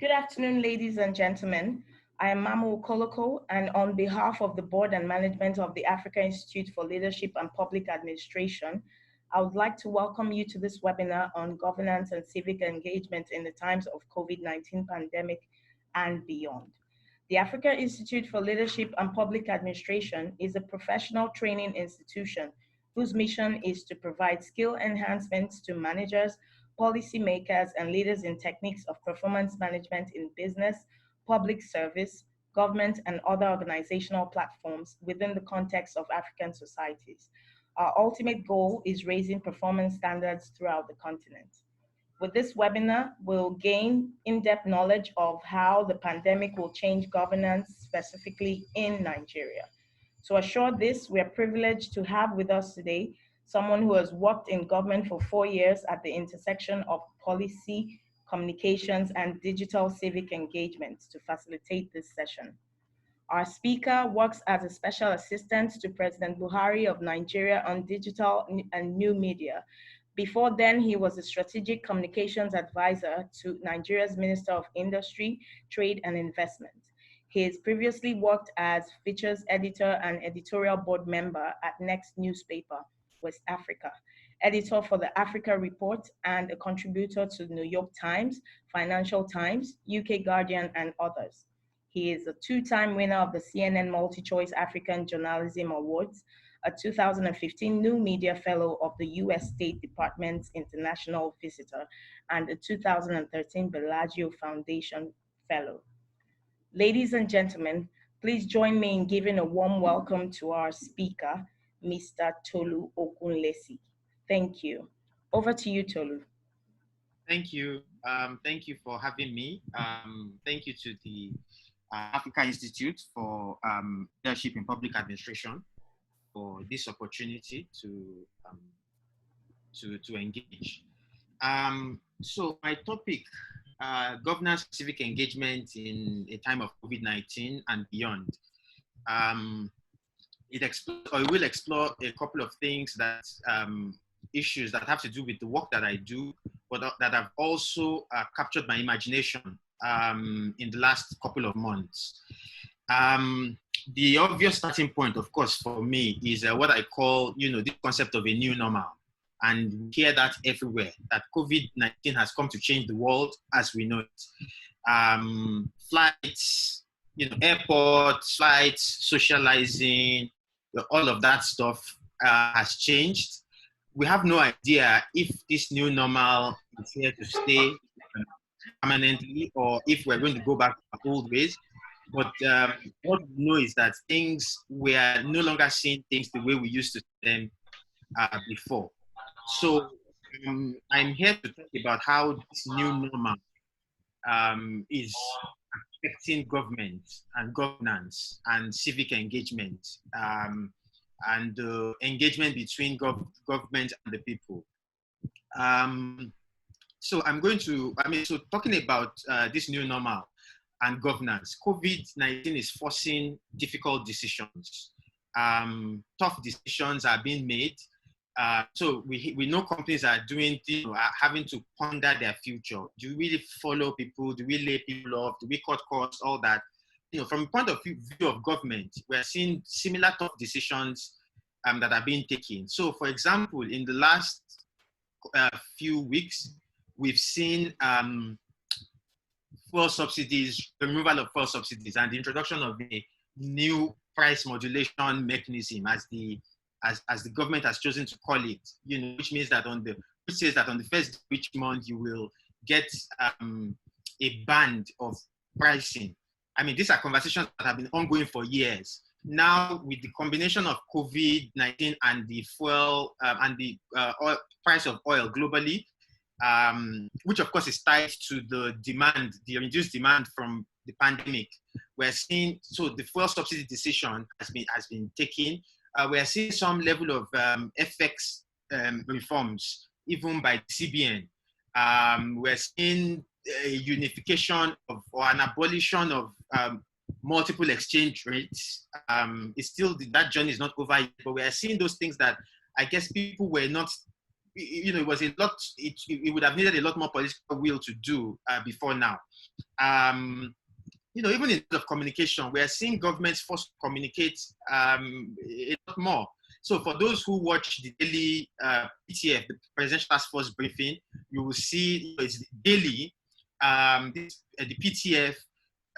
Good afternoon, ladies and gentlemen. I am Mamu Koloko, and on behalf of the board and management of the Africa Institute for Leadership and Public Administration, I would like to welcome you to this webinar on governance and civic engagement in the times of COVID-19 pandemic and beyond. The Africa Institute for Leadership and Public Administration is a professional training institution whose mission is to provide skill enhancements to managers, policymakers, and leaders in techniques of performance management in business, public service, government, and other organizational platforms within the context of African societies. Our ultimate goal is raising performance standards throughout the continent. With this webinar, we'll gain in-depth knowledge of how the pandemic will change governance specifically in Nigeria. To assure this, we are privileged to have with us today someone who has worked in government for 4 years at the intersection of policy, communications, and digital civic engagement to facilitate this session. Our speaker works as a special assistant to President Buhari of Nigeria on digital and new media. Before then, he was a strategic communications advisor to Nigeria's Minister of Industry, Trade and Investment. He has previously worked as features editor and editorial board member at Next Newspaper, West Africa, editor for the Africa Report, and a contributor to the New York Times, Financial Times, UK Guardian, and others. He is a two-time winner of the CNN MultiChoice African Journalism Awards, a 2015 New Media Fellow of the US State Department's International Visitor, and a 2013 Bellagio Foundation Fellow. Ladies and gentlemen, please join me in giving a warm welcome to our speaker, Mr. Tolu Ogunlesi. Thank you. Over to you, Tolu. Thank you. Thank you for having me. Thank you to the Africa Institute for Leadership in Public Administration for this opportunity to engage. So my topic, governance civic engagement in a time of COVID-19 and beyond. It will explore a couple of things that issues that have to do with the work that I do, but that have also captured my imagination in the last couple of months. The obvious starting point, of course, for me is what I call, the concept of a new normal. And we hear that everywhere, that COVID-19 has come to change the world as we know it. Flights, airports, flights, socializing, all of that stuff has changed. We have no idea if this new normal is here to stay permanently or if we're going to go back to the old ways. But what we know is that we are no longer seeing things the way we used to see them before. So I'm here to talk about how this new normal is affecting government and governance and civic engagement and engagement between government and the people. So talking about this new normal and governance, COVID-19 is forcing difficult decisions. Tough decisions are being made. So we know companies are having to ponder their future. Do we really follow people? Do we lay people off? Do we cut costs? All that. From the point of view of government, we're seeing similar tough decisions that are being taken. So, for example, in the last few weeks, we've seen fuel subsidies, removal of fuel subsidies, and the introduction of a new price modulation mechanism, as the government has chosen to call it. Which says that on the first of each month you will get a band of pricing. These are conversations that have been ongoing for years. Now, with the combination of COVID-19 and the fuel and the price of oil globally, which of course is tied to the reduced demand from the pandemic, we're seeing, so the fuel subsidy decision has been taken. We're seeing some level of FX reforms, even by the CBN. We're seeing a unification or an abolition of multiple exchange rates. It's still, that journey is not over yet, but we are seeing those things that I guess people were not, it was a lot, it would have needed a lot more political will to do before now. Even in terms of communication, we are seeing governments forced to communicate a lot more. So for those who watch the daily PTF, the Presidential Task Force briefing, you will see it's daily. The PTF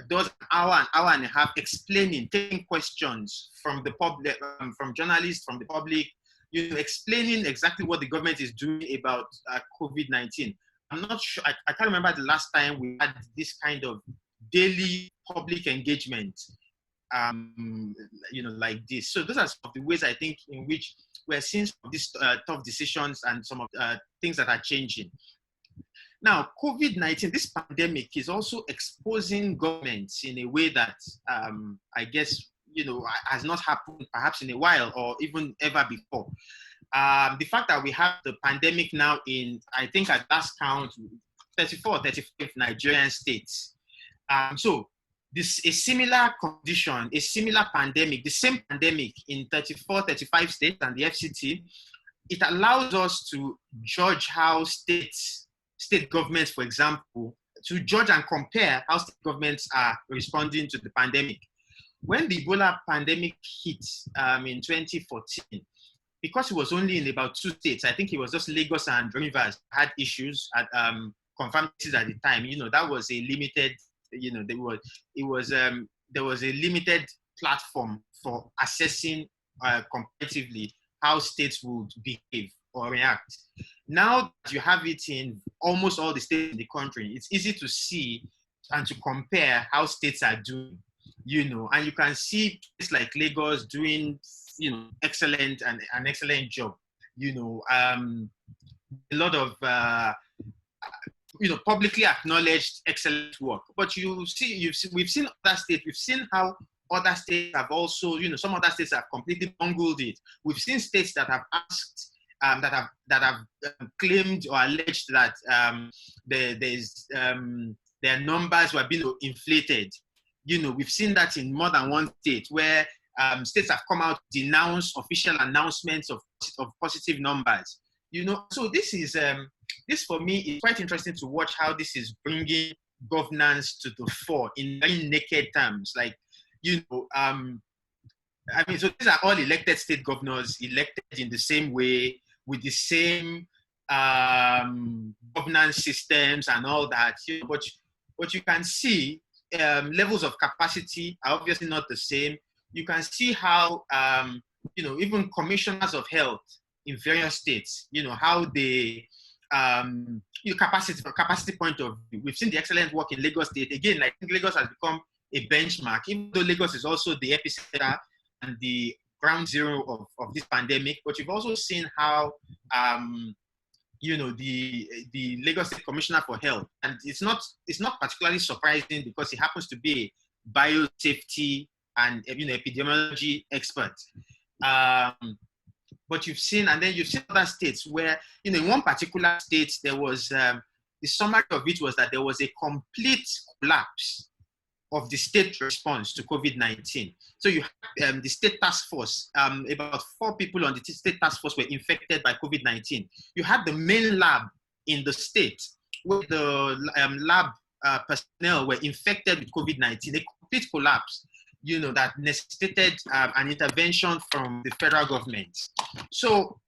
does an hour and a half explaining, taking questions from the public, from journalists, from the public, explaining exactly what the government is doing about COVID-19. I'm not sure, I can't remember the last time we had this kind of daily public engagement, like this. So those are some of the ways I think in which we're seeing some of these tough decisions and some of things that are changing. Now, COVID-19, this pandemic is also exposing governments in a way that I guess, has not happened perhaps in a while or even ever before. The fact that we have the pandemic now in, I think at last count, 34 or 35 Nigerian states. So this a similar condition, a similar pandemic, the same pandemic in 34, 35 states and the FCT, it allows us to judge how state governments, for example, to judge and compare how state governments are responding to the pandemic. When the Ebola pandemic hit in 2014, because it was only in about 2 states, I think it was just Lagos and Rivers had issues at confirmed cases at the time. That was a limited, there was a limited platform for assessing comparatively how states would behave or react. Now that you have it in almost all the states in the country, it's easy to see and to compare how states are doing, and you can see places like Lagos doing, excellent and an excellent job, a lot of, publicly acknowledged excellent work. But we've seen other states, we've seen how other states have also, some other states have completely bungled it. We've seen states that have asked, that have claimed or alleged that their numbers were being inflated. We've seen that in more than one state where states have come out to denounce official announcements of positive numbers. So this for me is quite interesting to watch how this is bringing governance to the fore in very naked terms. Like, so these are all elected state governors, elected in the same way, with the same governance systems and all that. But you can see levels of capacity are obviously not the same. You can see how, even commissioners of health in various states, how they, capacity point of view. We've seen the excellent work in Lagos State. Again, I think Lagos has become a benchmark, even though Lagos is also the epicenter and the ground zero of this pandemic. But you've also seen how, the Lagos State Commissioner for Health, and it's not particularly surprising because he happens to be a biosafety and epidemiology expert. But you've seen other states where, in one particular state, there was, the summary of it was that there was a complete collapse of the state response to COVID-19. So you have the state task force, about 4 people on the state task force were infected by COVID-19. You had the main lab in the state where the lab personnel were infected with COVID-19, a complete collapse, that necessitated an intervention from the federal government. So,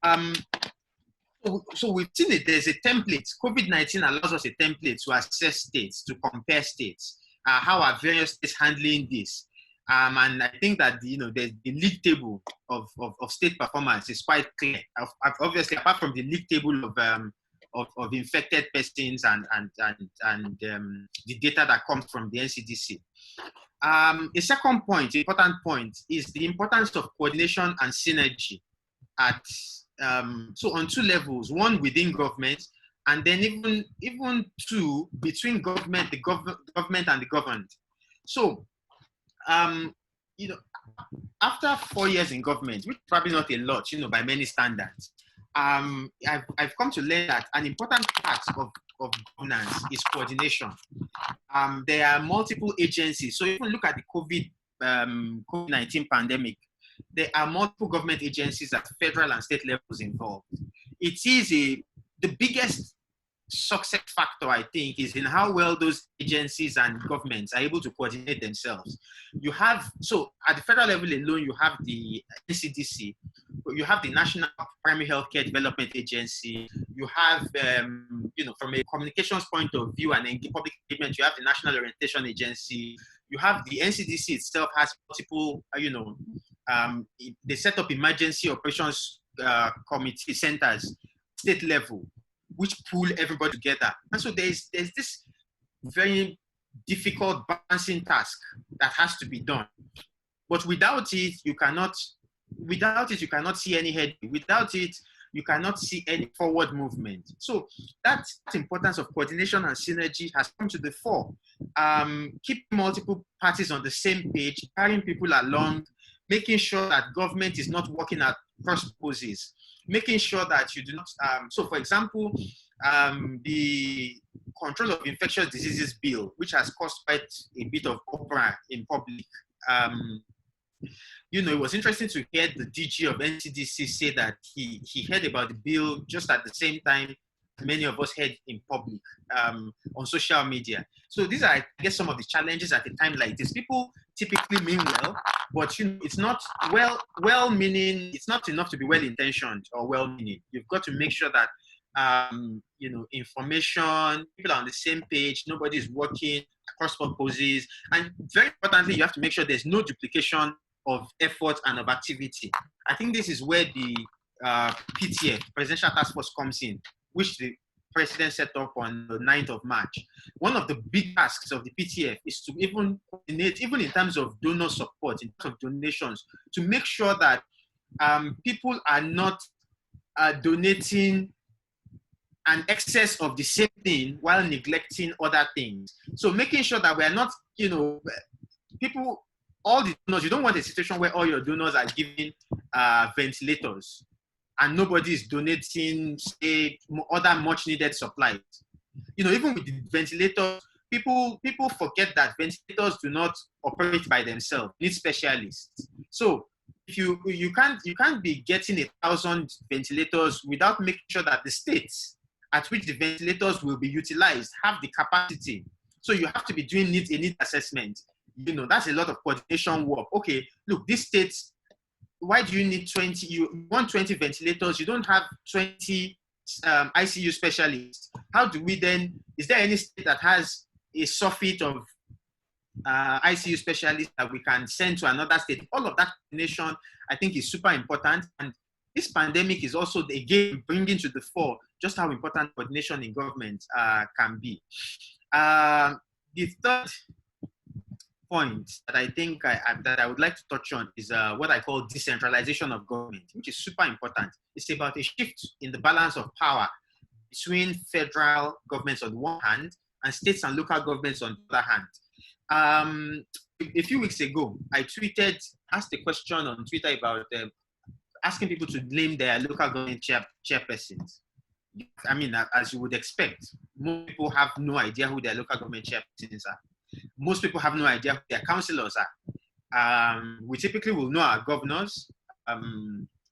so we've seen it, there's a template. COVID-19 allows us a template to assess states, to compare states. How are various states handling this? And I think that the league table of state performance is quite clear. Obviously, apart from the league table of infected persons and the data that comes from the NCDC. A second point, important point, is the importance of coordination and synergy at so on 2 levels: one within government, and then even 2 between government, the government and the governed. So, after 4 years in government, which is probably not a lot, by many standards, I've come to learn that an important part of governance is coordination. There are multiple agencies. So if you look at the COVID-19 pandemic, there are multiple government agencies at federal and state levels involved. It is the biggest success factor, I think, is in how well those agencies and governments are able to coordinate themselves. You have, so at the federal level alone, you have the NCDC, you have the National Primary Healthcare Development Agency, you have, from a communications point of view and in public engagement, you have the National Orientation Agency, you have the NCDC itself has multiple, they set up emergency operations committee centers, state level, which pull everybody together. And so there's this very difficult balancing task that has to be done. But without it, you cannot see any head. Without it, you cannot see any forward movement. So that importance of coordination and synergy has come to the fore. Keep multiple parties on the same page, carrying people along, making sure that government is not working at cross purposes, making sure that you do not, so for example, the Control of Infectious Diseases Bill, which has caused quite a bit of uproar in public. It was interesting to hear the DG of NCDC say that he heard about the bill just at the same time many of us heard in public on social media. So these are, I guess, some of the challenges at a time like this. People typically mean well, but it's not well-meaning. It's not enough to be well-intentioned or well-meaning. You've got to make sure that information, people are on the same page, nobody is working across purposes, and very importantly, you have to make sure there's no duplication of effort and of activity. I think this is where the PTF, Presidential Task Force, comes in, which the president set up on the 9th of March. One of the big tasks of the PTF is to even coordinate, even in terms of donor support, in terms of donations, to make sure that people are not donating an excess of the same thing while neglecting other things. So making sure that we are not, people, all the donors, you don't want a situation where all your donors are giving ventilators and nobody is donating, say, other much needed supplies. Even with the ventilators, people forget that ventilators do not operate by themselves, need specialists. So if you can't be getting 1,000 ventilators without making sure that the states at which the ventilators will be utilized have the capacity. So you have to be doing a need assessment. That's a lot of coordination work. Okay, look, this states, why do you need 20? You want 20 ventilators, you don't have 20 ICU specialists. How do we then, is there any state that has a surfeit of ICU specialists that we can send to another state? All of that coordination, I think, is super important. And this pandemic is also, again, bringing to the fore just how important coordination in government can be. The third point that I think that I would like to touch on is what I call decentralization of government, which is super important. It's about a shift in the balance of power between federal governments on the one hand and states and local governments on the other hand. A few weeks ago, I asked a question on Twitter about asking people to name their local government chairpersons. I mean, as you would expect, most people have no idea who their local government chairpersons are. Most people have no idea who their councillors are. We typically will know our governors.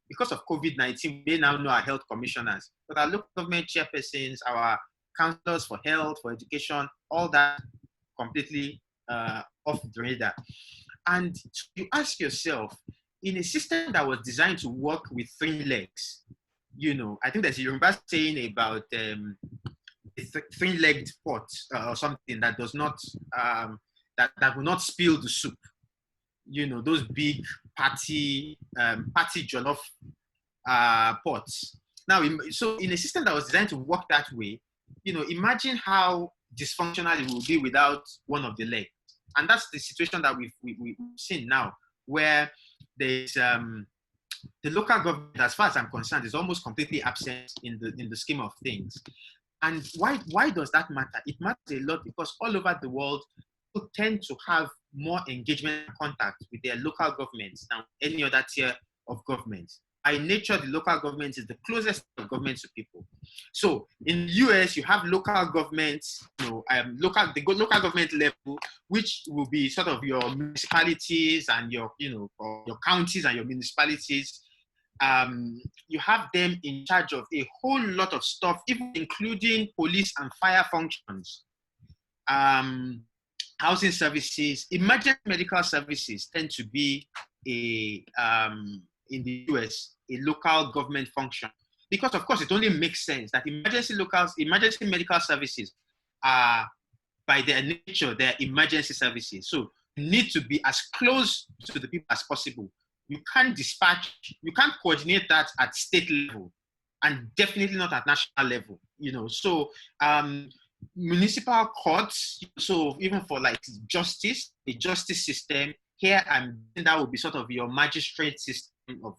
Because of COVID-19, we may now know our health commissioners. But our local government chairpersons, our councillors for health, for education, all that completely off the radar. And you ask yourself, in a system that was designed to work with 3 legs, I think there's a Yoruba saying about a 3-legged pot or something that does not, that will not spill the soup. Those big party jollof pots. Now, so in a system that was designed to work that way, imagine how dysfunctional it will be without one of the legs. And that's the situation that we've seen now, where there's the local government, as far as I'm concerned, is almost completely absent in the scheme of things. And why does that matter? It matters a lot because all over the world, people tend to have more engagement and contact with their local governments than any other tier of government. By nature, the local government is the closest of government to people. So in the US, you have local governments, the local government level, which will be sort of your municipalities and your counties and your municipalities. you have them in charge of a whole lot of stuff, even including police and fire functions, housing services, emergency medical services tend to be in the US, a local government function. Because of course, it only makes sense that emergency medical services are, by their nature, they're emergency services. So you need to be as close to the people as possible. You can't coordinate that at state level, and definitely not at national level, So municipal courts, so even for like justice, the justice system here, and that would be sort of your magistrate system of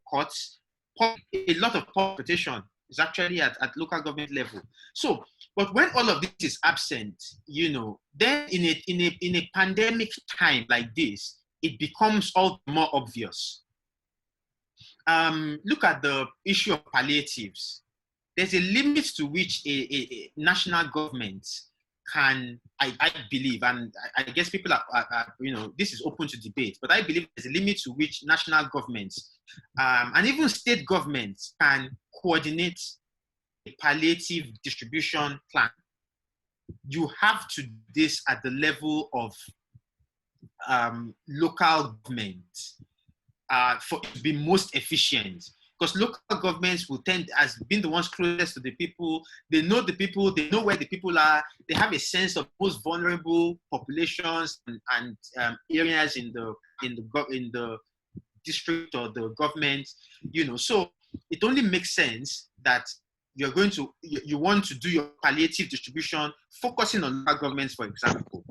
courts. A lot of protection is actually at local government level. So, but when all of this is absent, then in a pandemic time like this, it becomes all the more obvious. Look at the issue of palliatives. There's a limit to which a national government can, I believe, and I guess people are, this is open to debate, but I believe there's a limit to which national governments and even state governments can coordinate a palliative distribution plan. You have to do this at the level of local government for it to be most efficient. Because local governments will tend, as being the ones closest to the people, they know the people, they know where the people are, they have a sense of most vulnerable populations and areas in the district or the government, So it only makes sense that you want to do your palliative distribution, focusing on local governments, for example.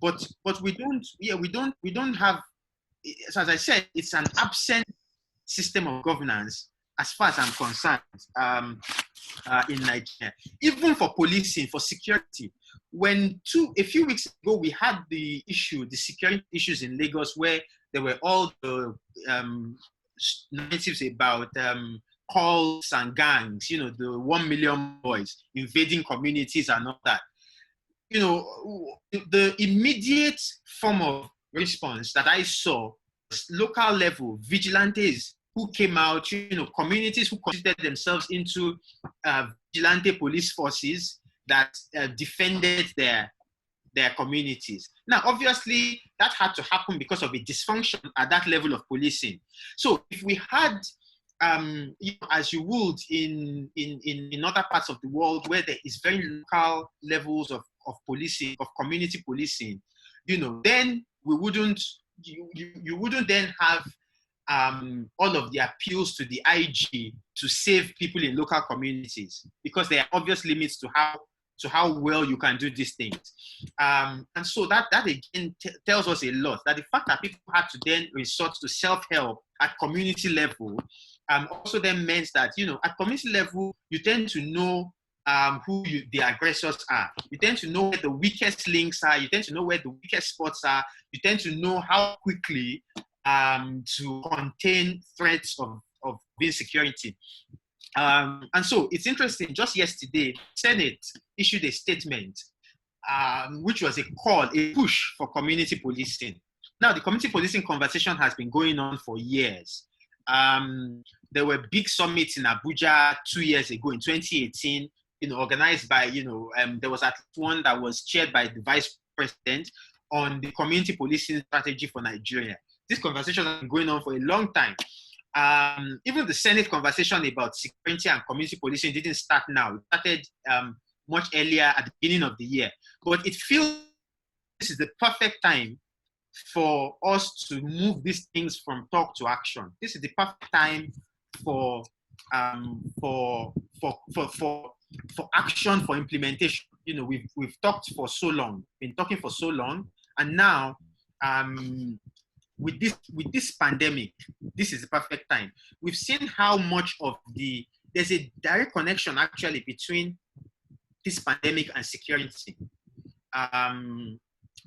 But we don't have, as I said, it's an absent system of governance as far as I'm concerned in Nigeria. Even for policing, for security. A few weeks ago, we had the security issues in Lagos, where there were all the narratives about cults and gangs, the 1 million boys invading communities and all that. The immediate form of response that I saw was local level vigilantes who came out, communities who constituted themselves into vigilante police forces that defended their communities. Now, obviously, that had to happen because of a dysfunction at that level of policing. So if we had, as you would in other parts of the world where there is very local levels of policing, of community policing, then we wouldn't, you wouldn't then have all of the appeals to the IG to save people in local communities, because there are obvious limits to how well you can do these things. And so that again tells us a lot, that the fact that people had to then resort to self-help at community level also then meant that, at community level, you tend to know who the aggressors are. You tend to know where the weakest links are. You tend to know where the weakest spots are. You tend to know how quickly to contain threats of insecurity. And so it's interesting, just yesterday, Senate issued a statement, which was a push for community policing. Now, the community policing conversation has been going on for years. There were big summits in Abuja 2 years ago, in 2018, organized by, there was at least one that was chaired by the vice president on the community policing strategy for Nigeria. This conversation has been going on for a long time. Even the Senate conversation about security and community policing didn't start now. It started much earlier at the beginning of the year. But it feels this is the perfect time for us to move these things from talk to action. This is the perfect time for action, for implementation. We've talked for so long, been talking for so long, and now with this pandemic, this is the perfect time. We've seen how much of there's a direct connection actually between this pandemic and security.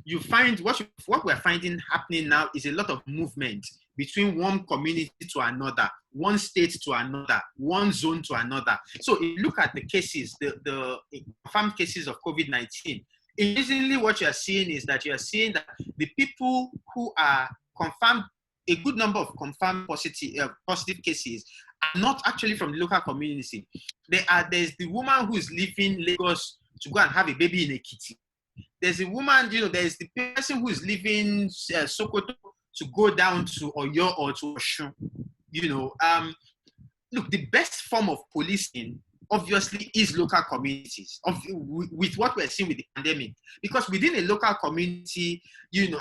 You find what we're finding happening now is a lot of movement between one community to another, one state to another, one zone to another. So if you look at the cases, the confirmed cases of COVID-19, increasingly what you are seeing is that you are seeing that the people who are confirmed a good number of confirmed positive cases are not actually from the local community. There's the woman who is leaving Lagos to go and have a baby in Ekiti. There's a woman, there's the person who is leaving Sokoto to go down to Oyo or to Oshun. Look, the best form of policing obviously is local communities with what we're seeing with the pandemic, because within a local community,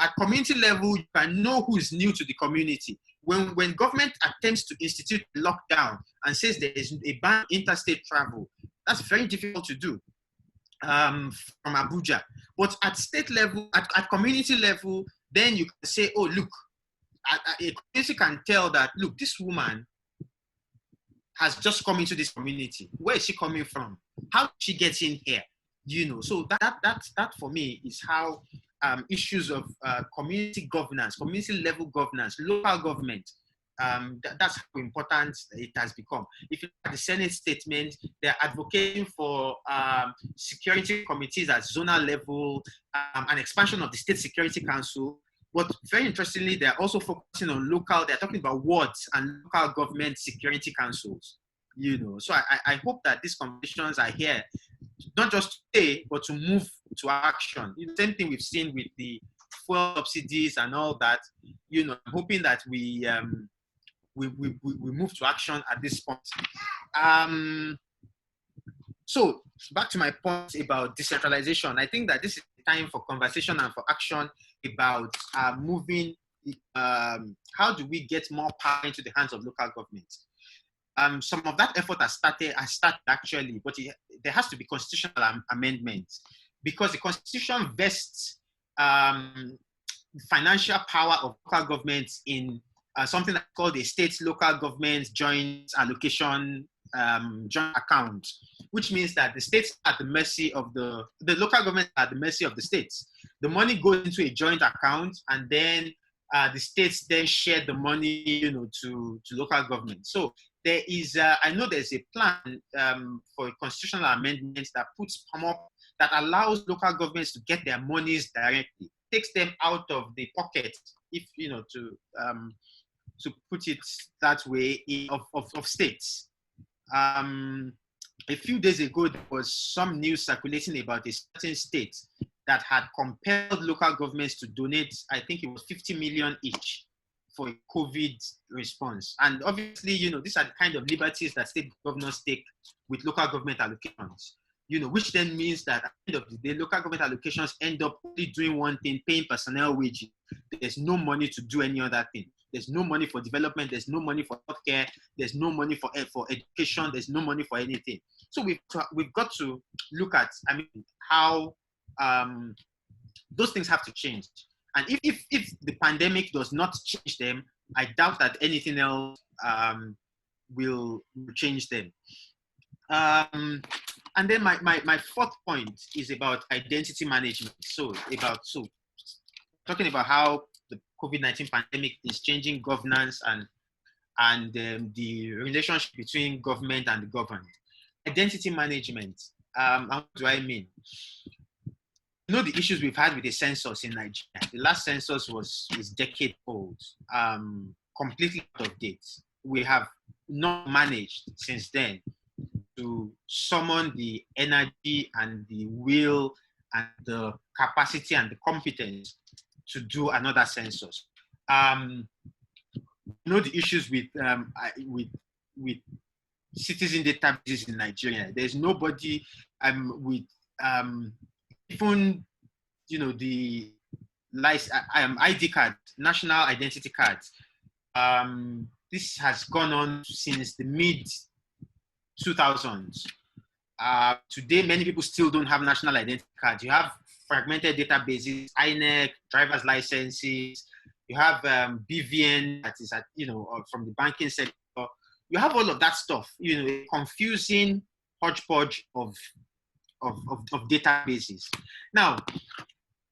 at community level, you can know who is new to the community. When government attempts to institute lockdown and says there is a ban interstate travel, that's very difficult to do from Abuja. But at state level, at community level, then you can say, oh, look, a community can tell that, look, this woman has just come into this community. Where is she coming from? How did she get in here? So that for me is how issues of community governance, community level governance, local government, that's how important it has become. If you look at the Senate statement, they're advocating for security committees at zonal level, an expansion of the State Security Council. But very interestingly, they're also focusing on local, they're talking about wards and local government security councils, So I hope that these conversations are here, not just today, but to move to action. The same thing we've seen with the fuel subsidies and all that. I'm hoping that we move to action at this point. So back to my point about decentralization, I think that this is the time for conversation and for action about moving. How do we get more power into the hands of local governments? Some of that effort has started actually, but there has to be constitutional amendments, because the Constitution vests financial power of local governments in something that's called a state local government joint allocation joint account, which means that the states are at the mercy of the local government are at the mercy of the states. The money goes into a joint account, and then the states then share the money, to local government. So there is, I know there's a plan for a constitutional amendment that puts that allows local governments to get their monies directly, takes them out of the pocket, if to put it that way, of states. A few days ago, there was some news circulating about a certain state that had compelled local governments to donate, I think it was 50 million each for a COVID response. And obviously, these are the kind of liberties that state governors take with local government allocations, which then means that at the end of the day, local government allocations end up only doing one thing, paying personnel wages. There's no money to do any other thing. There's no money for development. There's no money for healthcare. There's no money for education. There's no money for anything. So we've got to look at, how those things have to change. And if the pandemic does not change them, I doubt that anything else will change them. And then my fourth point is about identity management. So talking about how the COVID-19 pandemic is changing governance and the relationship between government and the governed. Identity management. How do I mean? The issues we've had with the census in Nigeria. The last census is decade old, completely out of date. We have not managed since then to summon the energy and the will and the capacity and the competence to do another census. The issues with citizen databases in Nigeria. There's nobody with even the ID card, national identity cards. This has gone on since the mid 2000s. Today, many people still don't have national identity cards. You have fragmented databases, INEC, driver's licenses. You have BVN that is from the banking sector. You have all of that stuff. A confusing hodgepodge of databases. Now,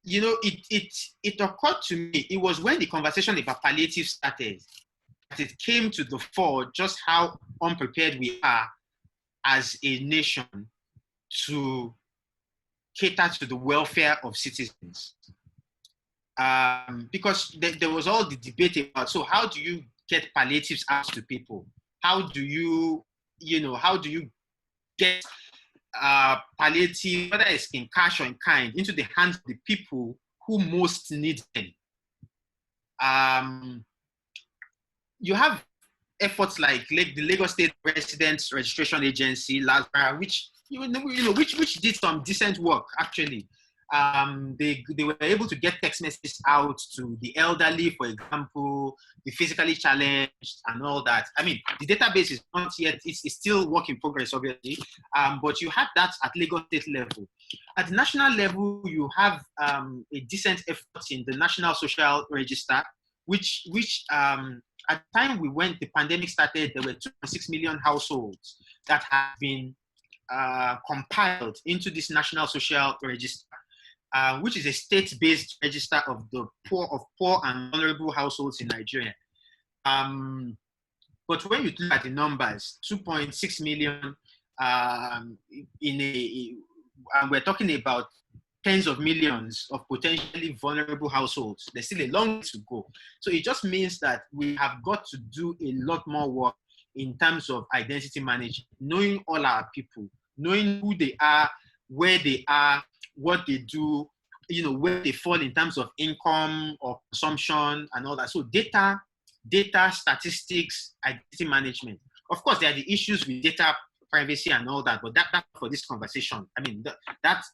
it occurred to me. It was when the conversation about palliative started that it came to the fore just how unprepared we are as a nation to cater to the welfare of citizens. because there was all the debate about, so how do you get palliatives out to people? How do you, how do you get palliative, whether it's in cash or in kind, into the hands of the people who most need them? You have efforts like the Lagos State Residents Registration Agency, LASRA, which which did some decent work actually. They were able to get text messages out to the elderly, for example, the physically challenged and all that. I mean, the database is not yet, it's still work in progress, obviously, but you have that at Lagos State level. At the national level, you have a decent effort in the National Social Register, which at the time the pandemic started, there were 2.6 million households that have been compiled into this National Social Register. Which is a state-based register of the poor and vulnerable households in Nigeria. But when you look at the numbers, 2.6 million and we're talking about tens of millions of potentially vulnerable households. There's still a long way to go. So it just means that we have got to do a lot more work in terms of identity management, knowing all our people, knowing who they are, where they are, what they do, where they fall in terms of income or consumption and all that. So data, statistics, identity management. Of course, there are the issues with data privacy and all that, but that for this conversation, I mean, that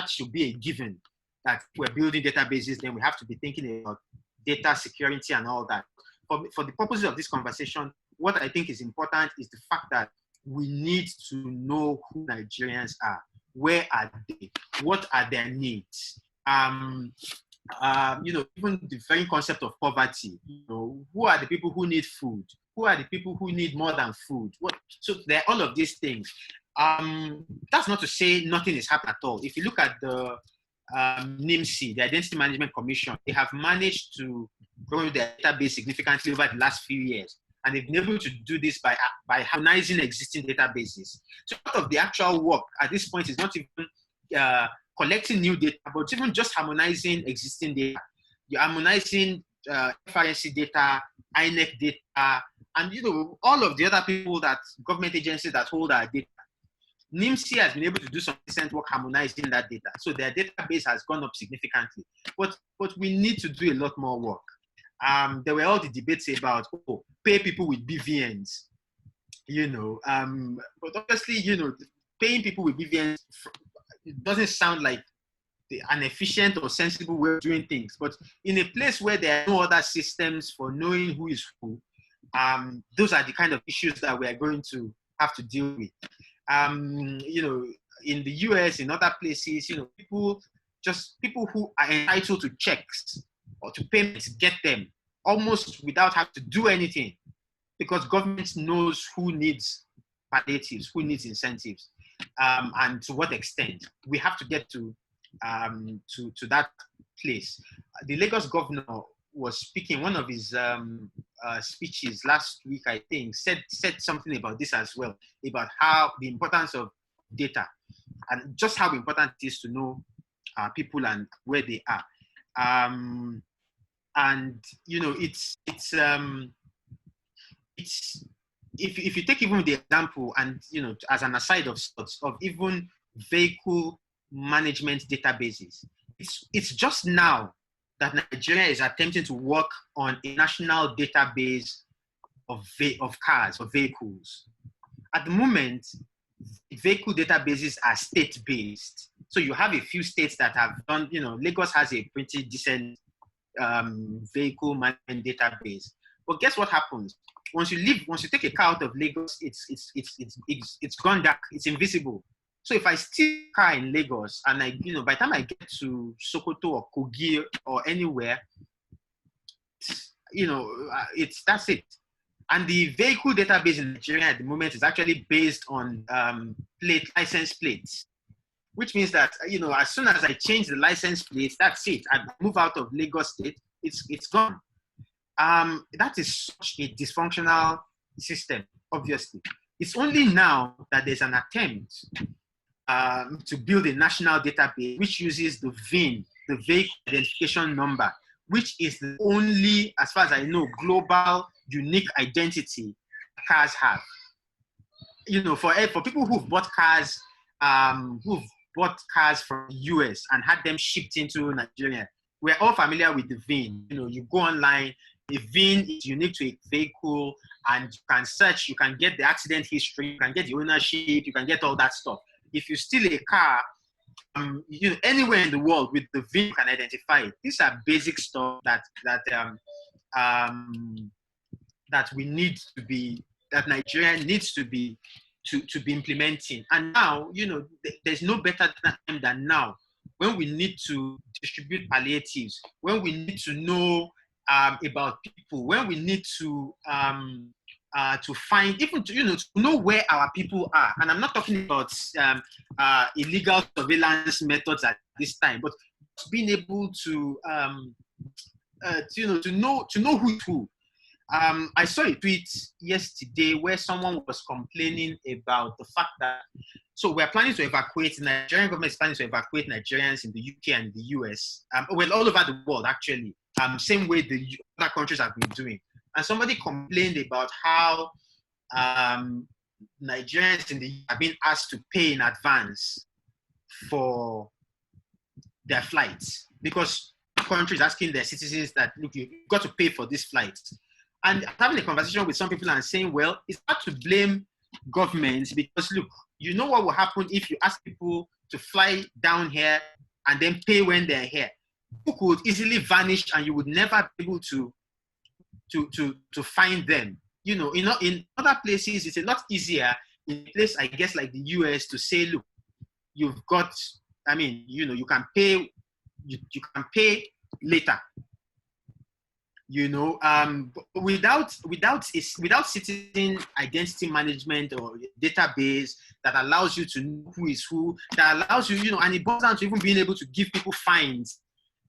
should be a given, that we're building databases, then we have to be thinking about data security and all that. For the purposes of this conversation, what I think is important is the fact that we need to know who Nigerians are. Where are they? What are their needs? Even the very concept of poverty, who are the people who need food? Who are the people who need more than food? So there are all of these things. That's not to say nothing is happening at all. If you look at the NIMC, the Identity Management Commission, they have managed to grow their database significantly over the last few years. And they've been able to do this by harmonizing existing databases. So part of the actual work at this point is not even collecting new data, but even just harmonizing existing data. You're harmonizing FRSC data, INEC data, and all of the other people government agencies that hold our data. NIMC has been able to do some decent work harmonizing that data. So their database has gone up significantly. But we need to do a lot more work. There were all the debates about, pay people with BVNs, but obviously, paying people with BVNs, it doesn't sound like an efficient or sensible way of doing things. But in a place where there are no other systems for knowing who is who, those are the kind of issues that we are going to have to deal with. In the US, in other places, people who are entitled to checks or to payments get them almost without having to do anything, because government knows who needs palliatives, who needs incentives, and to what extent. We have to get to that place. The Lagos governor was speaking, one of his speeches last week, I think, said something about this as well, about how the importance of data and just how important it is to know people and where they are. And it's if you take even the example, and as an aside of sorts, of even vehicle management databases, it's just now that Nigeria is attempting to work on a national database of cars or vehicles. At the moment, vehicle databases are state-based. So you have a few states that have done, Lagos has a pretty decent vehicle management database. But guess what happens? Once you take a car out of Lagos, it's gone dark, it's invisible. So if I steal a car in Lagos and by the time I get to Sokoto or Kogi or anywhere, that's it. And the vehicle database in Nigeria at the moment is actually based on license plates, which means that as soon as I change the license plate, that's it. I move out of Lagos State, it's gone. That is such a dysfunctional system. Obviously, it's only now that there's an attempt to build a national database which uses the VIN, the vehicle identification number, which is the only, as far as I know, global unique identity cars have. For people who've bought cars, who've bought cars from the US and had them shipped into Nigeria, we're all familiar with the VIN. You go online, the VIN is unique to a vehicle, and you can search, you can get the accident history, you can get the ownership, you can get all that stuff. If you steal a car, anywhere in the world with the VIN, you can identify it. These are basic stuff that we need to be, that Nigeria needs to be implementing. And now, there's no better time than now, when we need to distribute palliatives, when we need to know about people, when we need to find, even to know where our people are. And I'm not talking about illegal surveillance methods at this time, but being able to know who's who. I saw a tweet yesterday where someone was complaining about the fact that, so we're planning to evacuate, the Nigerian government is planning to evacuate Nigerians in the UK and the US, all over the world actually, same way the other countries have been doing. And somebody complained about how Nigerians in the UK have been asked to pay in advance for their flights, because countries asking their citizens that, look, you've got to pay for this flight. And having a conversation with some people and saying, well, it's hard to blame governments, because look, you know what will happen if you ask people to fly down here and then pay when they're here. People could easily vanish and you would never be able to find them. In other places, it's a lot easier. In a place, I guess, like the US, to say, look, you've got, you can pay, you can pay later. Without citizen identity management or database that allows you to know who is who, that allows you, and it boils down to even being able to give people fines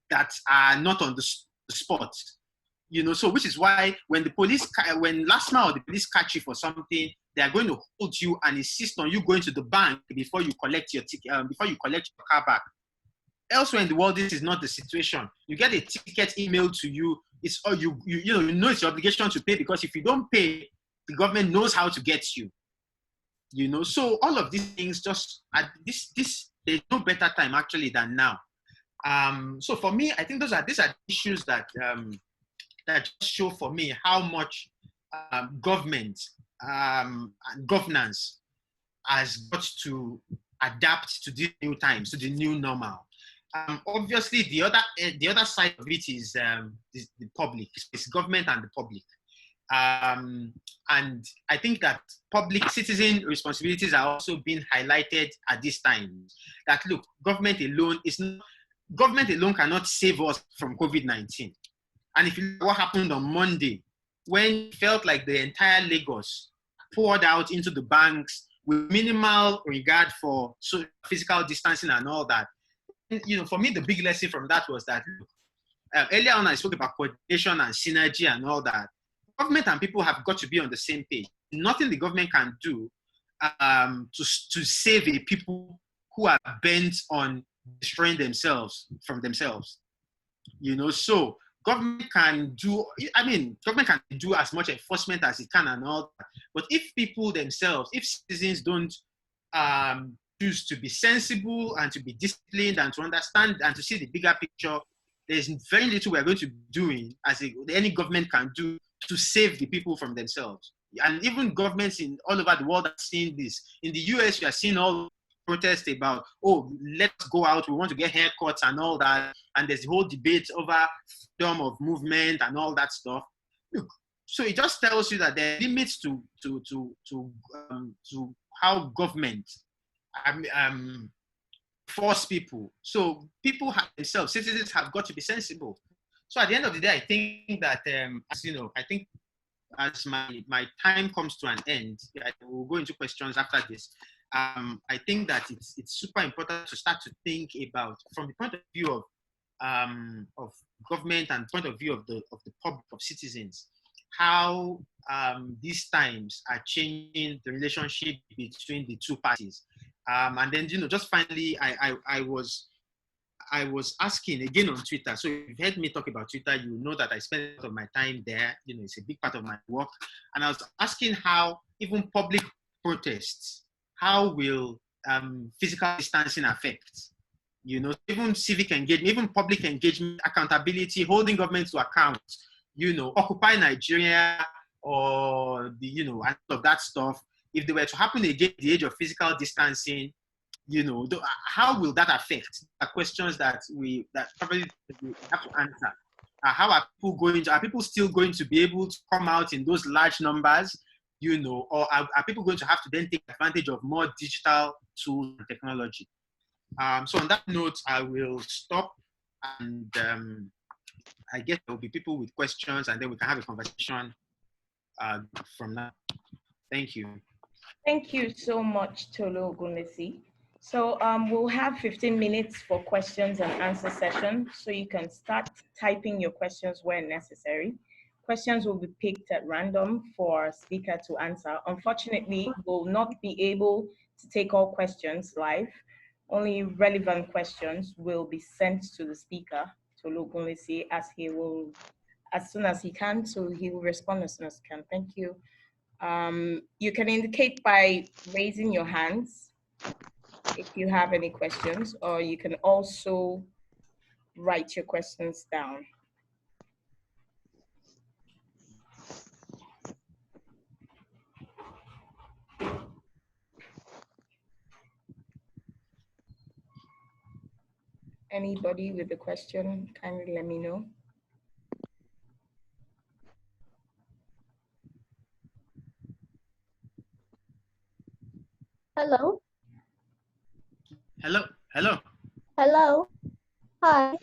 that are not on the spot. So which is why when last mile the police catch you for something, they are going to hold you and insist on you going to the bank before you collect your ticket, before you collect your car back. Elsewhere in the world, this is not the situation. You get a ticket emailed to you. It's you know it's your obligation to pay, because if you don't pay, the government knows how to get you. So all of these things, just at this there's no better time actually than now. So for me, I think these are issues that just show for me how much government and governance has got to adapt to these new times, to the new normal. Obviously, the other side of it is the public. It's government and the public. And I think that public citizen responsibilities are also being highlighted at this time. That look, government alone cannot save us from COVID-19. And if you look at what happened on Monday, when it felt like the entire Lagos poured out into the banks with minimal regard for physical distancing and all that, for me, the big lesson from that was that earlier on I spoke about coordination and synergy and all that. Government and people have got to be on the same page. Nothing the government can do to save a people who are bent on destroying themselves from themselves. So government can do as much enforcement as it can and all that. But if people themselves, if citizens don't choose to be sensible and to be disciplined and to understand and to see the bigger picture, there's very little we're going to be doing as any government can do to save the people from themselves. And even governments all over the world are seeing this. In the US, you are seeing all protests about, let's go out, we want to get haircuts and all that. And there's the whole debate over freedom of movement and all that stuff. Look, so it just tells you that there are limits to how government force people. So people themselves, citizens have got to be sensible. So at the end of the day, I think that as my time comes to an end, we'll go into questions after this. I think that it's super important to start to think about, from the point of view of government and point of view of the public, of citizens, how these times are changing the relationship between the two parties. And then, just finally, I was asking again on Twitter. So if you've heard me talk about Twitter, you know that I spend a lot of my time there. You know, it's a big part of my work. And I was asking how even public protests, how will physical distancing affect? You know, even civic engagement, even public engagement, accountability, holding government to account. You know, Occupy Nigeria or the, you know, and all of that stuff. If they were to happen again at the age of physical distancing, you know, how will that affect the questions that probably we have to answer? How are people still going to be able to come out in those large numbers, you know, or are people going to have to then take advantage of more digital tools and technology? So on that note, I will stop, and I guess there will be people with questions, and then we can have a conversation from now. Thank you. Thank you so much, Tolu Ogunlesi. So we'll have 15 minutes for questions and answer session. So you can start typing your questions where necessary. Questions will be picked at random for speaker to answer. Unfortunately, we'll not be able to take all questions live. Only relevant questions will be sent to the speaker, Tolu Ogunlesi, as soon as he can. So he will respond as soon as he can. Thank you. You can indicate by raising your hands if you have any questions, or you can also write your questions down. Anybody with a question, kindly let me know. Hello. Hello. Hello. Hello. Hi.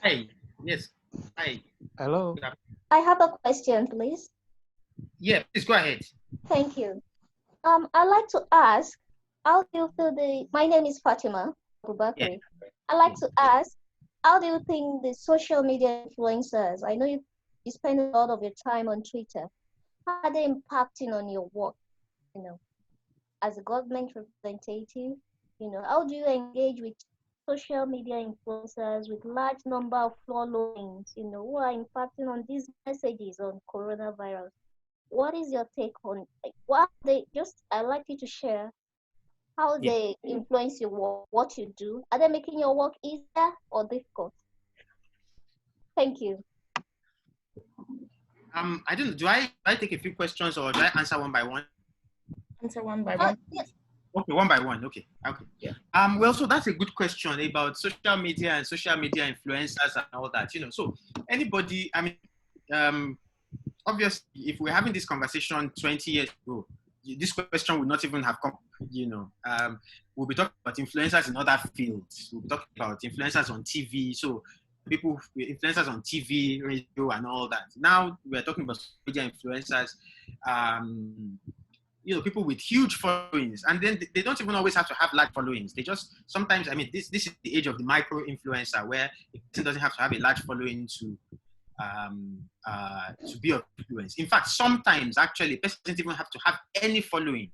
Hi. Yes. Hi. Hello. I have a question, please. Yeah, please go ahead. Thank you. I'd like to ask, how do you feel my name is Fatima Abubakar. Yeah. I'd like to ask, how do you think the social media influencers, I know you spend a lot of your time on Twitter, how are they impacting on your work, you know, as a government representative? You know, how do you engage with social media influencers with large number of followings, you know, who are impacting on these messages on coronavirus? What is your take on, like, what they just, I'd like you to share how they influence your work, what you do. Are they making your work easier or difficult? Thank you. I don't know. Do I take a few questions or do I answer one by one? Answer one by one. Yes. Okay, one by one. Okay. Yeah. Well, so that's a good question about social media and social media influencers and all that. You know, so anybody, I mean, obviously, if we're having this conversation 20 years ago, this question would not even have come. You know, we'll be talking about influencers in other fields. We'll be talking about influencers on TV. So influencers on TV, radio, and all that. Now we're talking about media influencers. You know, people with huge followings, and then they don't even always have to have large followings. They just sometimes, I mean, this is the age of the micro influencer, where a person doesn't have to have a large following to be of influence. In fact, sometimes actually, a person doesn't even have to have any following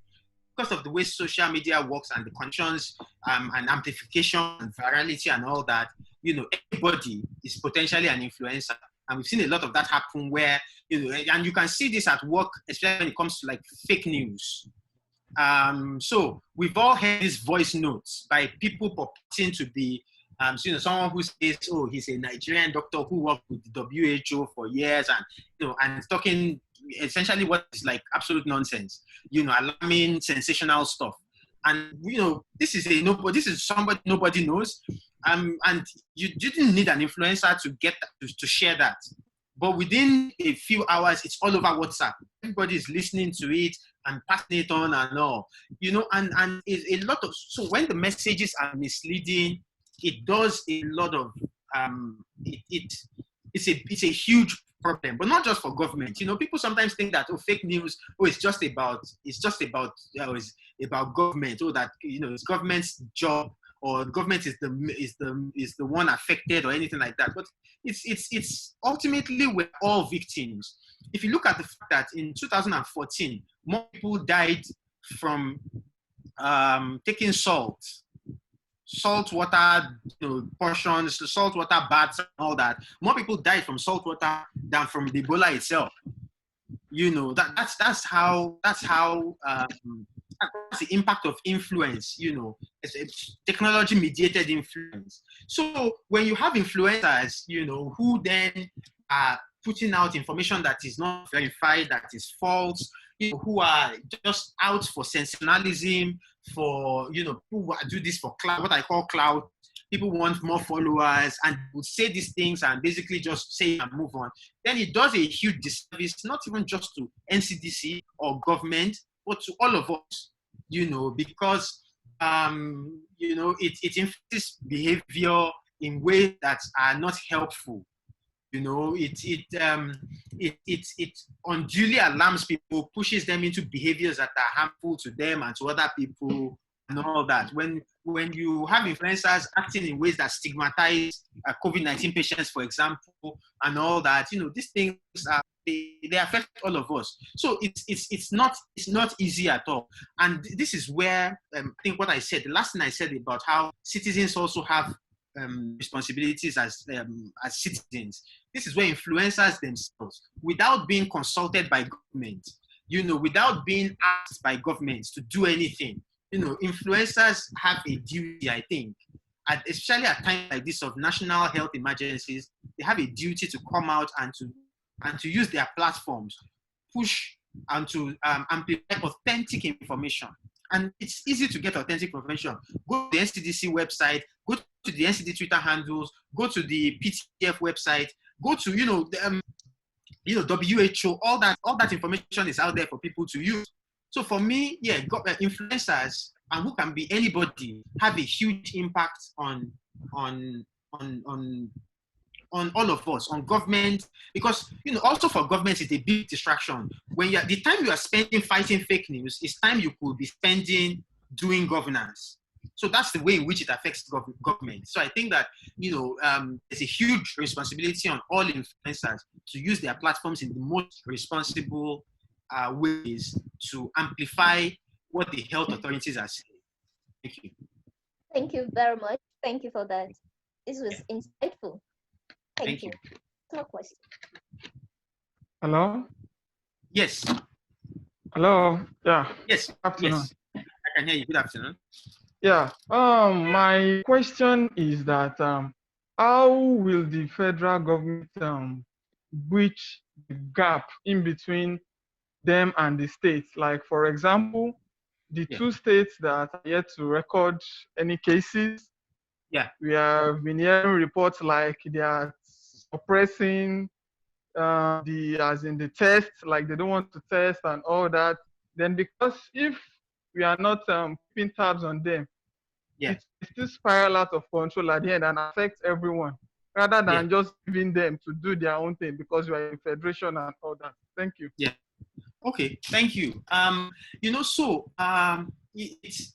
because of the way social media works and the conditions and amplification and virality and all that. You know, everybody is potentially an influencer. And we've seen a lot of that happen where, you know, and you can see this at work, especially when it comes to like fake news. So we've all heard these voice notes by people purporting to be, so, you know, someone who says, oh, he's a Nigerian doctor who worked with the WHO for years, and, you know, and talking essentially what is like absolute nonsense, you know, alarming, sensational stuff. And, you know, this is somebody nobody knows. And you didn't need an influencer to get to share that. But within a few hours, it's all over WhatsApp. Everybody is listening to it and passing it on and all, you know, and it's a lot of, so when the messages are misleading, it does a lot of, it's a huge problem, but not just for government. You know, people sometimes think that, oh, fake news, oh, it's about government, or that, you know, it's government's job, or the government is the one affected, or anything like that. But it's ultimately we're all victims. If you look at the fact that in 2014, more people died from taking salt. saltwater, portions, saltwater baths, and all that. More people died from saltwater than from the Ebola itself. That's how that's the impact of influence. It's technology mediated influence. So when you have influencers, who then are putting out information that is not verified, that is false, who are just out for sensationalism, for who do this for clout, what I call clout. People want more followers and will say these things and basically just say and move on. Then it does a huge disservice, not even just to NCDC or government, but to all of us, because it influences behavior in ways that are not helpful. It unduly alarms people, pushes them into behaviors that are harmful to them and to other people and all that. When you have influencers acting in ways that stigmatize COVID-19 patients, for example, and all that, these things they affect all of us. So it's not easy at all. And this is where I think what I said, the last thing I said about how citizens also have responsibilities as citizens. This is where influencers themselves, without being consulted by government, without being asked by governments to do anything, influencers have a duty, I think, especially at times like this of national health emergencies. They have a duty to come out and to use their platforms, push and to amplify authentic information. And it's easy to get authentic information. Go to the NCDC website, go to the NCD Twitter handles, go to the PTF website, go to WHO. All that information is out there for people to use. So for me, influencers, and who can be anybody, have a huge impact on all of us, on government, because also for government it's a big distraction. When the time you are spending fighting fake news is time you could be spending doing governance. So that's the way in which it affects government. So I think that there's a huge responsibility on all influencers to use their platforms in the most responsible ways to amplify what the health authorities are saying. Thank you. Thank you very much. Thank you for that. This was insightful. Thank you. No question. Hello? Yes. Hello? Yeah. Yes. Afternoon. Yes. I can hear you. Good afternoon. Yeah. My question is that how will the federal government bridge the gap in between them and the states? Like, for example, the two states that are yet to record any cases. Yeah. We have been hearing reports like they are suppressing the test, like they don't want to test and all that. Then because if we are not keeping tabs on them, it still spiral out of control at the end and affects everyone, rather than just giving them to do their own thing because we are in federation and all that. Thank you. Yeah. Okay. Thank you.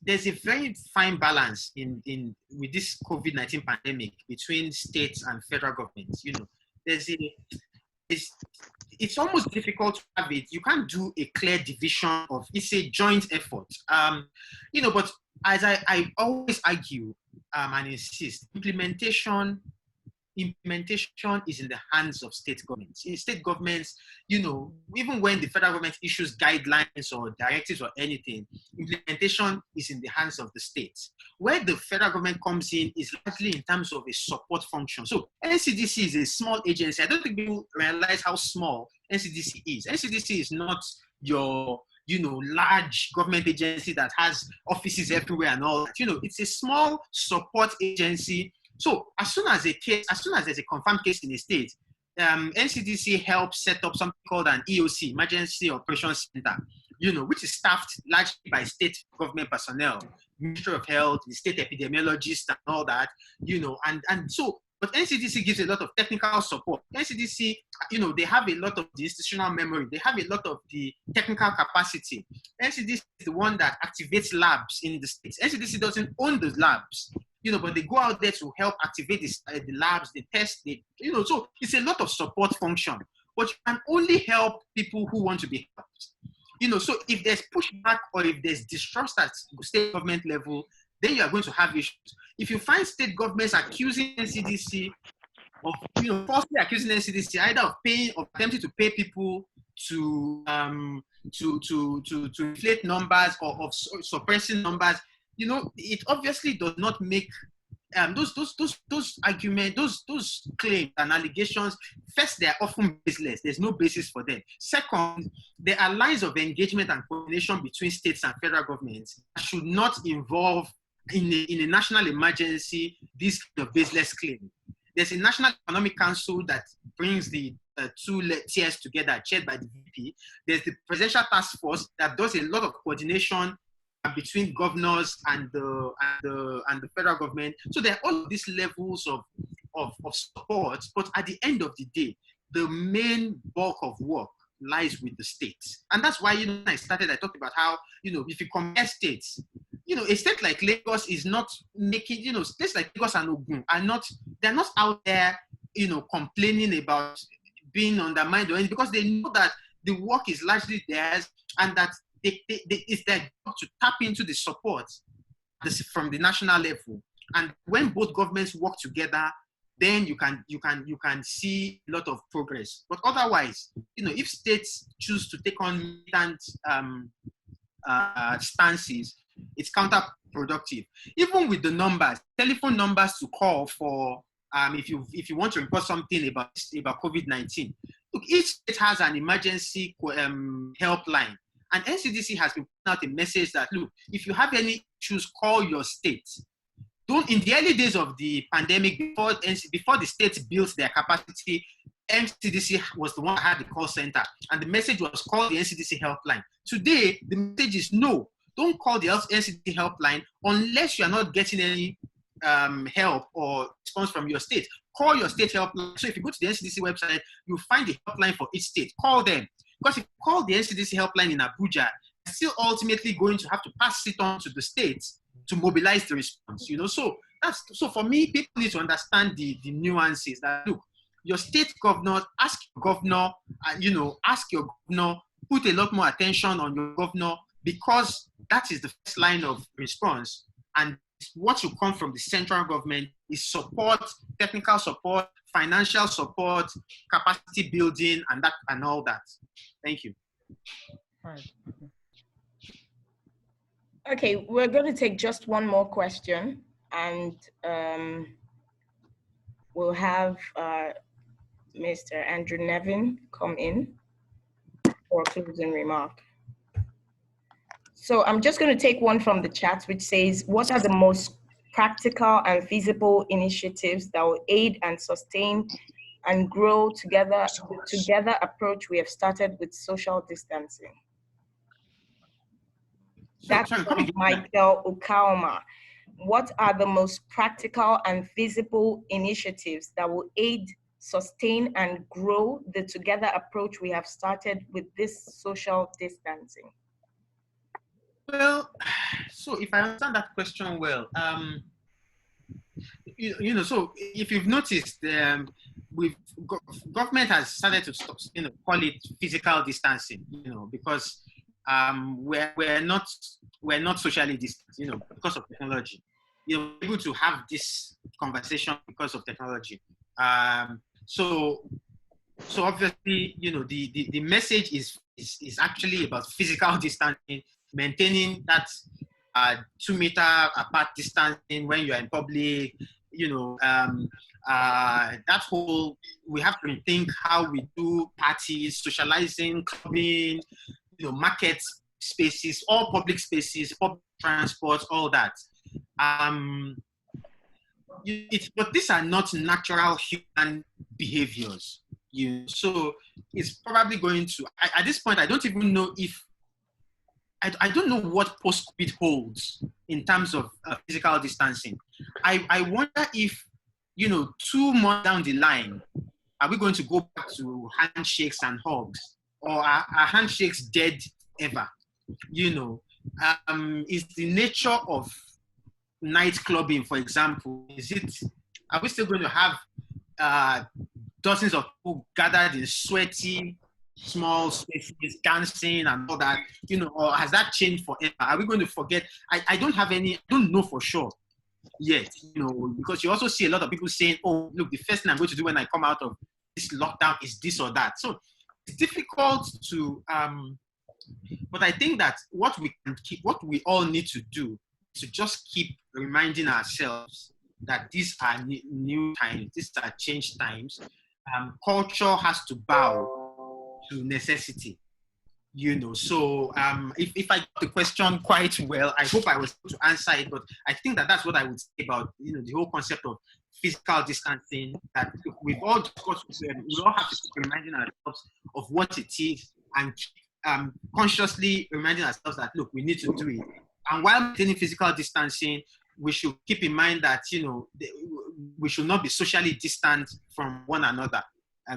There's a very fine balance in with this COVID-19 pandemic between states and federal governments. It's almost difficult to have it. You can't do a clear division of. It's a joint effort. But as I always argue and insist, implementation is in the hands of state governments. In state governments, even when the federal government issues guidelines or directives or anything, implementation is in the hands of the states. Where the federal government comes in is largely in terms of a support function. So NCDC is a small agency. I don't think people realize how small NCDC is. NCDC is not your large government agency that has offices everywhere and all that. It's a small support agency. So as soon as there's a confirmed case in a state, NCDC helps set up something called an EOC, Emergency Operations Center, which is staffed largely by state government personnel, Ministry of Health, the state epidemiologists and all that, but NCDC gives a lot of technical support. NCDC, they have a lot of the institutional memory. They have a lot of the technical capacity. NCDC is the one that activates labs in the states. NCDC doesn't own the labs, but they go out there to help activate the labs, the test, so it's a lot of support function. But you can only help people who want to be helped. So if there's pushback or if there's distrust at state government level, then you are going to have issues. If you find state governments accusing NCDC of, falsely accusing NCDC either of paying or attempting to pay people to inflate numbers or of suppressing numbers, it obviously does not make those arguments, those claims and allegations. First, they are often baseless. There's no basis for them. Second, there are lines of engagement and coordination between states and federal governments that should not involve in a national emergency this kind of baseless claim. There's a National Economic Council that brings the two tiers together, chaired by the VP. There's the Presidential Task Force that does a lot of coordination between governors and the federal government. So there are all of these levels of support, but at the end of the day, the main bulk of work lies with the states. And that's why, when I talked about how, if you compare states, a state like Lagos is not making, states like Lagos and Ogun they're not out there, complaining about being undermined or anything, because they know that the work is largely theirs and that it's their job to tap into the support from the national level. And when both governments work together, then you can see a lot of progress. But otherwise, if states choose to take on militant stances, it's counterproductive. Even with the numbers, telephone numbers to call for if you want to report something about COVID-19. Look, each state has an emergency helpline. And NCDC has been putting out a message that, look, if you have any issues, call your state. In the early days of the pandemic, before the states built their capacity, NCDC was the one that had the call center. And the message was, call the NCDC helpline. Today, the message is, no, don't call the NCDC helpline unless you are not getting any help or response from your state. Call your state helpline. So if you go to the NCDC website, you'll find the helpline for each state. Call them. Because if you call the NCDC helpline in Abuja, you're still ultimately going to have to pass it on to the states to mobilize the response. So for me, people need to understand the nuances. That, look, your state governor, ask your governor, put a lot more attention on your governor, because that is the first line of response. And what should come from the central government is support, technical support, financial support, capacity building, and all that. Thank you. All right. Okay, we're going to take just one more question, and we'll have Mr. Andrew Nevin come in for a closing remark. So I'm just going to take one from the chat, which says, what are the most practical and feasible initiatives that will aid and sustain and grow together approach we have started with social distancing? That's from Michael Okaoma. What are the most practical and feasible initiatives that will aid, sustain, and grow the together approach we have started with this social distancing? Well, so if I understand that question well, so if you've noticed, government has started to stop, call it physical distancing, because we're not socially distant, because of technology. We're able to have this conversation because of technology. So obviously, the message is actually about physical distancing, maintaining that 2 meter apart distancing when you're in public. That whole, we have to rethink how we do parties, socializing, clubbing, market spaces, all public spaces, public transport, all that. But these are not natural human behaviors. So it's probably going to, at this point, I don't even know if, I don't know what post-COVID holds in terms of physical distancing. I wonder if, 2 months down the line, are we going to go back to handshakes and hugs? Or are handshakes dead ever? Is the nature of night clubbing, for example, are we still going to have dozens of people gathered in sweaty, small spaces, dancing and all that, or has that changed forever? Are we going to forget? I don't know for sure yet, because you also see a lot of people saying, oh, look, the first thing I'm going to do when I come out of this lockdown is this or that. So it's difficult to, but I think that what we all need to do is to just keep reminding ourselves that these are new times, these are changed times. Culture has to bow to necessity, So if I got the question quite well, I hope I was able to answer it. But I think that's what I would say about the whole concept of physical distancing. That we've all discussed, we all have to keep reminding ourselves of what it is and consciously reminding ourselves that look, we need to do it. And while maintaining physical distancing, we should keep in mind that we should not be socially distant from one another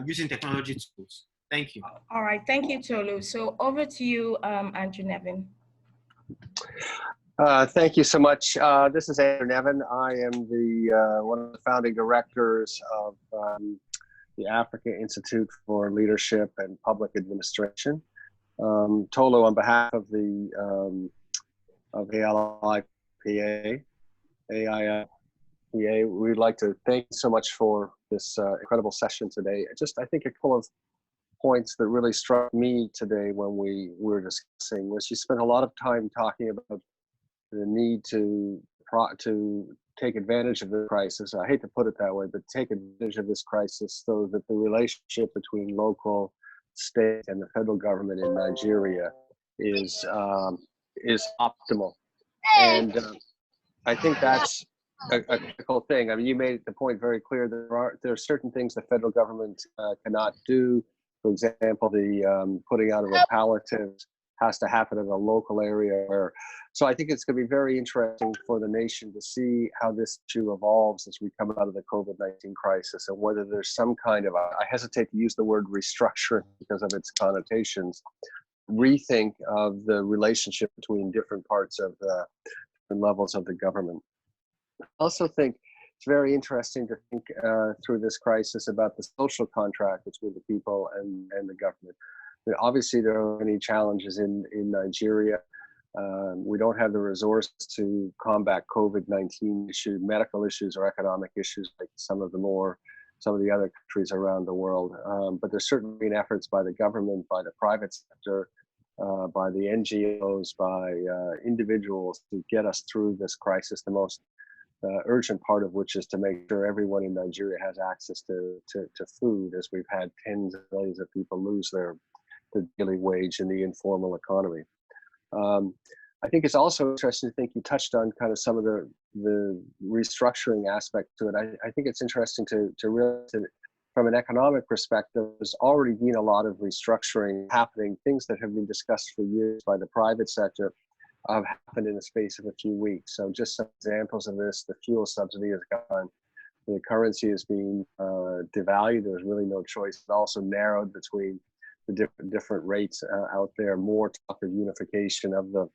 using technology tools. Thank you. All right, thank you, Tolu. So over to you, Andrew Nevin. Thank you so much. This is Andrew Nevin. I am one of the founding directors of the Africa Institute for Leadership and Public Administration. Tolu, on behalf of the AIPA, we'd like to thank you so much for this incredible session today. I think a couple of points that really struck me today when we were discussing was you spent a lot of time talking about the need to take advantage of the crisis. I hate to put it that way, but take advantage of this crisis so that the relationship between local, state, and the federal government in Nigeria is optimal. And I think that's a critical thing. I mean, you made the point very clear that there are certain things the federal government cannot do. For example, the putting out of a palliatives has to happen in a local area. So I think it's going to be very interesting for the nation to see how this issue evolves as we come out of the COVID-19 crisis, and whether there's some kind of, I hesitate to use the word restructuring because of its connotations, rethink of the relationship between different parts of the levels of the government. I also think it's very interesting to think through this crisis about the social contract between the people and the government. Obviously, there are many challenges in Nigeria. We don't have the resources to combat COVID-19 issues, medical issues, or economic issues like some of the other countries around the world. But there's certainly been efforts by the government, by the private sector, by the NGOs, by individuals to get us through this crisis. The most urgent part of which is to make sure everyone in Nigeria has access to food, as we've had tens of millions of people lose their daily wage in the informal economy. I think it's also interesting to think you touched on kind of some of the restructuring aspect to it. I think it's interesting to realize that from an economic perspective, there's already been a lot of restructuring happening. Things that have been discussed for years by the private sector have happened in the space of a few weeks. So just some examples of this: the fuel subsidy has gone, the currency is being devalued. There's really no choice. It also narrowed between the different rates out there. More talk of unification of the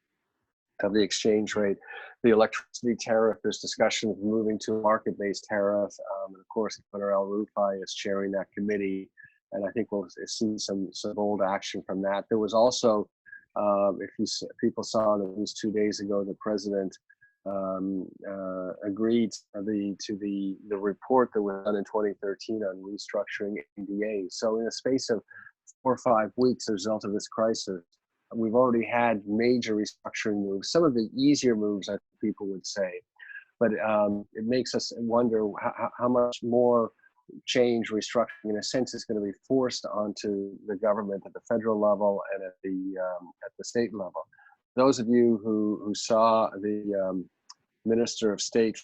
exchange rate. The electricity tariff, there's discussion of moving to a market-based tariff. And of course, Governor El-Rufai is chairing that committee, and I think we'll see some bold action from that. There was also, people saw the news 2 days ago, the president agreed to the report that was done in 2013 on restructuring NDA. So in the space of 4 or 5 weeks as a result of this crisis, we've already had major restructuring moves, some of the easier moves, I think people would say. But it makes us wonder how much more change, restructuring, in a sense, is going to be forced onto the government at the federal level and at the state level. Those of you who saw the Minister of State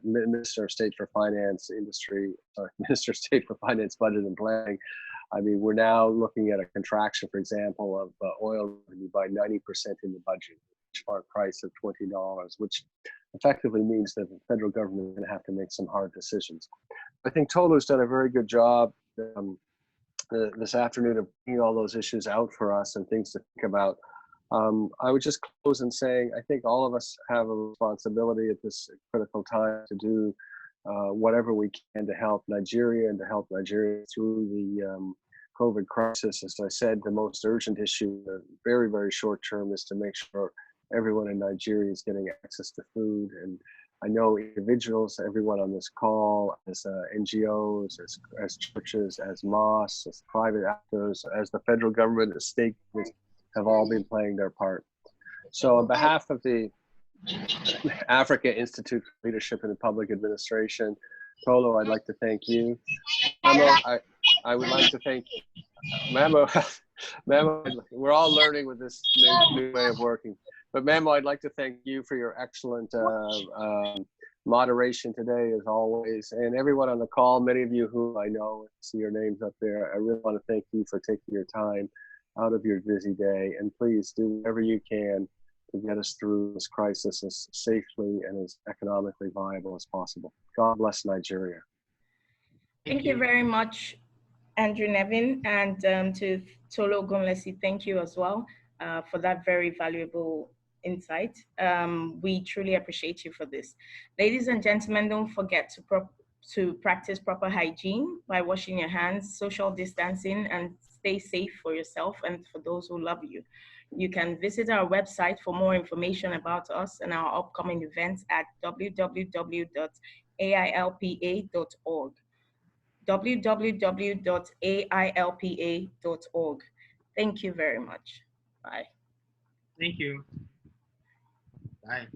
Minister of State for Finance, Minister of State for Finance, Budget and Planning. I mean, we're now looking at a contraction, for example, of oil revenue by 90% in the budget, benchmark price of $20, which effectively means that the federal government is going to have to make some hard decisions. I think Tolu's done a very good job this afternoon of bringing all those issues out for us and things to think about. I would just close in saying, I think all of us have a responsibility at this critical time to do whatever we can to help Nigeria and to help Nigeria through the COVID crisis. As I said, the most urgent issue, very, very short term, is to make sure everyone in Nigeria is getting access to food. And I know individuals, everyone on this call, as NGOs, as churches, as mosques, as private actors, as the federal government, as state governments, have all been playing their part. So on behalf of the Africa Institute for Leadership in Public Administration, Kolo, I'd like to thank you. Memo, I would like to thank Memo. Memo, we're all learning with this new way of working. But Memo, I'd like to thank you for your excellent moderation today, as always, and everyone on the call. Many of you who I know, see your names up there. I really want to thank you for taking your time out of your busy day, and please do whatever you can to get us through this crisis as safely and as economically viable as possible. God bless Nigeria. Thank you very much, Andrew Nevin, and to Tolu Ogunlesi, thank you as well for that very valuable insight. We truly appreciate you for this. Ladies and gentlemen, don't forget to practice proper hygiene by washing your hands, social distancing, and stay safe for yourself and for those who love you. You can visit our website for more information about us and our upcoming events at www.ailpa.org. www.ailpa.org. Thank you very much. Bye. Thank you. Bye.